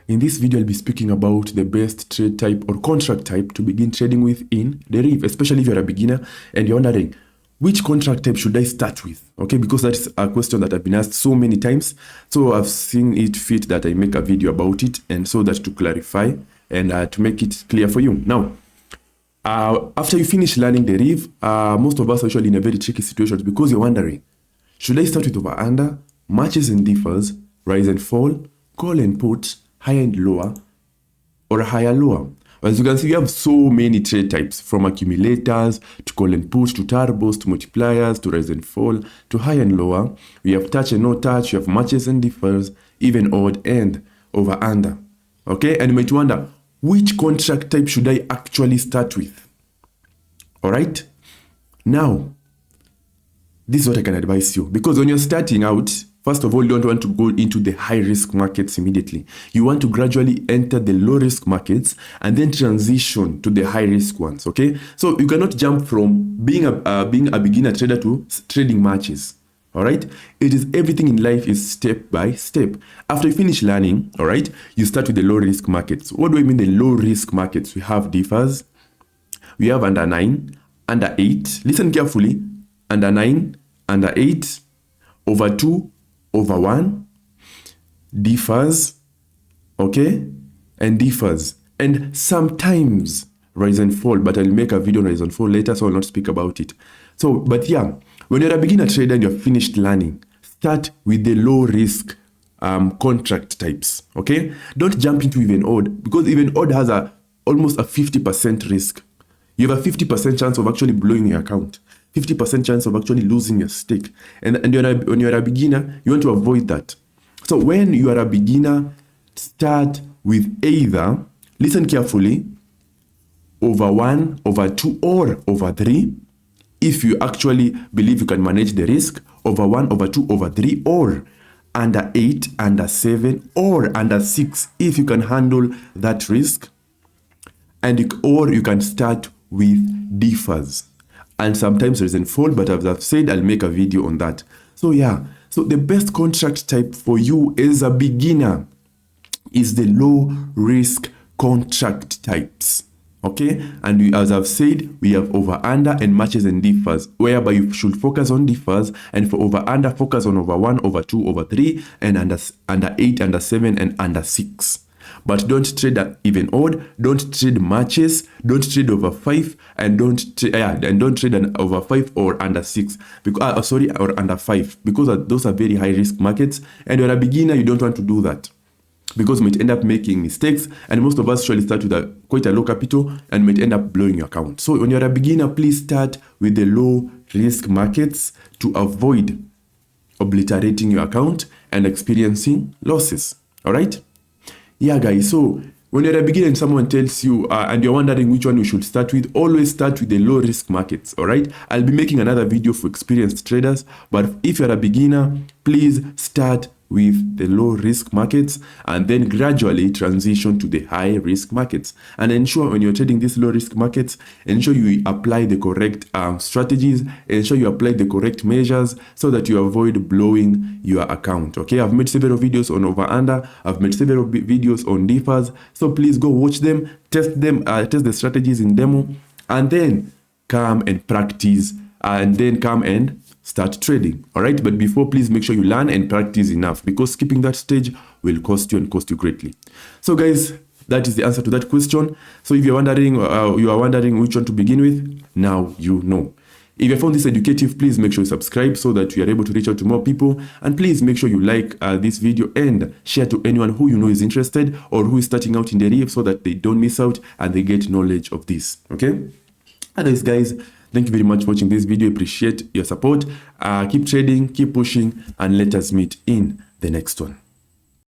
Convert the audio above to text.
In this video, I'll be speaking about the best trade type or contract type to begin trading with in Deriv, especially if you're a beginner and you're wondering, which contract type should I start with? Okay, because that's a question that I've been asked so many times. So I've seen it fit that I make a video about it, and so that to clarify and to make it clear for you. Now, after you finish learning Deriv, most of us are actually in a very tricky situation because you're wondering, should I start with over under, matches and differs, rise and fall, call and put, higher and lower, or higher lower? As you can see, we have so many trade types, from accumulators to call and put to turbos to multipliers to rise and fall to high and lower. We have touch and no touch. We have matches and differs, even odd and over under. Okay, and you might wonder, which contract type should I actually start with? All right, now this is what I can advise you, because when you're starting out, first of all, you don't want to go into the high-risk markets immediately. You want to gradually enter the low-risk markets and then transition to the high-risk ones, okay? So you cannot jump from being a beginner trader to trading matches, all right? It is everything in life is step by step. After you finish learning, all right, you start with the low-risk markets. What do I mean the low-risk markets? We have differs, we have under 9, under 8. Listen carefully. Under 9, under 8, over 2, over 1, differs, okay, and differs, and sometimes rise and fall, but I'll make a video on rise and fall later, so I'll not speak about it. So, but yeah, when you're a beginner trader and you're finished learning, start with the low risk contract types, okay? Don't jump into even odd, because even odd has almost a 50% risk. You have a 50% chance of actually blowing your account. 50% chance of actually losing your stake. And when you're a beginner, you want to avoid that. So when you are a beginner, start with either, listen carefully, over 1, over 2, or over 3. If you actually believe you can manage the risk, over 1, over 2, over 3, or under 8, under 7, or under 6, if you can handle that risk. Or you can start with differs. And sometimes rise and fall, but as I've said, I'll make a video on that. So yeah, so the best contract type for you as a beginner is the low risk contract types, okay? And as I've said, we have over under and matches and differs, whereby you should focus on differs, and for over under, focus on over 1, over 2, over 3, and under 8, under 7, and under 6. But don't trade even odd, don't trade matches, don't trade over 5, and don't trade over 5 or under 6, because or under 5, because those are very high risk markets, and you're a beginner, you don't want to do that, because you might end up making mistakes, and most of us usually start with quite a low capital and might end up blowing your account. So when you're a beginner, please start with the low risk markets to avoid obliterating your account and experiencing losses. All right? Yeah, guys, so when you're a beginner and someone tells you and you're wondering which one you should start with, always start with the low risk markets, all right? I'll be making another video for experienced traders, but if you're a beginner, please start with the low risk markets and then gradually transition to the high risk markets. And ensure when you're trading these low risk markets, ensure you apply the correct strategies, ensure you apply the correct measures so that you avoid blowing your account, okay? I've made several videos on over under, I've made several videos on differs, so please go watch them, test the strategies in demo, and then come and practice, and then come and start trading. All right, but before, please make sure you learn and practice enough, because skipping that stage will cost you and cost you greatly. So guys, that is the answer to that question. So if you're wondering which one to begin with, now you know. If you found this educative, please make sure you subscribe so that we are able to reach out to more people, and please make sure you like this video and share to anyone who you know is interested or who is starting out in Deriv, so that they don't miss out and they get knowledge of this. Okay, otherwise, guys, thank you very much for watching this video. Appreciate your support. Keep trading, keep pushing, and let us meet in the next one.